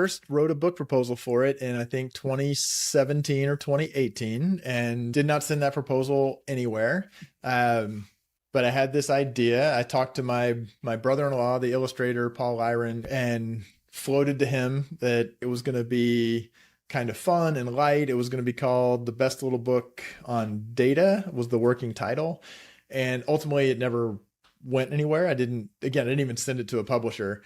first wrote a book proposal for it in, I think, 2017 or 2018, and did not send that proposal anywhere. But I had this idea. I talked to my brother-in-law, the illustrator, Paul Lyron, and floated to him that it was going to be kind of fun and light. It was going to be called The Best Little Book on Data, was the working title. And ultimately it never went anywhere. I didn't even send it to a publisher.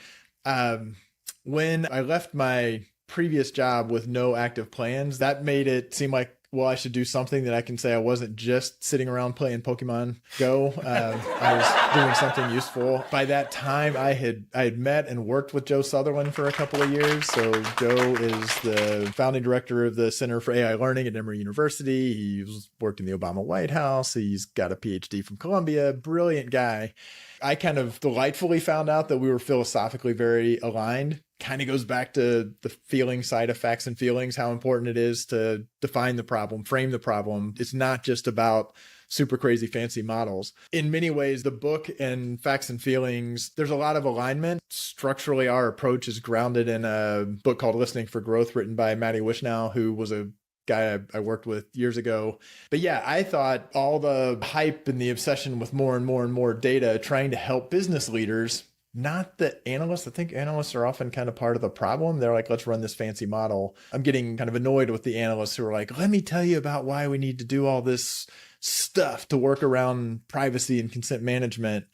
When I left my previous job with no active plans, that made it seem like, well, I should do something that I can say I wasn't just sitting around playing Pokemon Go. I was doing something useful. By that time, I had met and worked with Joe Sutherland for a couple of years. So Joe is the founding director of the Center for AI Learning at Emory University. He's worked in the Obama White House. He's got a PhD from Columbia. Brilliant guy. I kind of delightfully found out that we were philosophically very aligned. Kind of goes back to the feeling side of facts and feelings, how important it is to define the problem, frame the problem. It's not just about super crazy fancy models. In many ways, the book and Facts and Feelings, there's a lot of alignment. Structurally, our approach is grounded in a book called Listening for Growth, written by Matty Wishnow, who was a guy I worked with years ago. But yeah, I thought all the hype and the obsession with more and more and more data, trying to help business leaders, not the analysts. I think analysts are often kind of part of the problem. They're like, let's run this fancy model. I'm getting kind of annoyed with the analysts who are like, let me tell you about why we need to do all this stuff to work around privacy and consent management.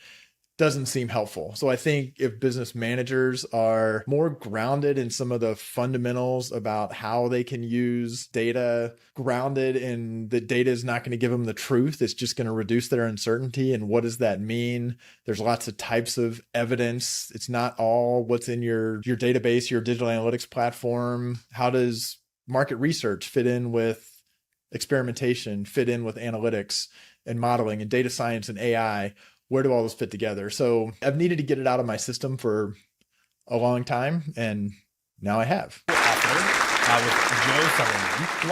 Doesn't seem helpful. So I think if business managers are more grounded in some of the fundamentals about how they can use data, grounded in the data is not going to give them the truth, it's just going to reduce their uncertainty. And what does that mean? There's lots of types of evidence. It's not all what's in your database, your digital analytics platform. How does market research fit in with experimentation, fit in with analytics and modeling and data science and AI? Where do all those fit together? So I've needed to get it out of my system for a long time, and now I have. Author with Joe Sutherland.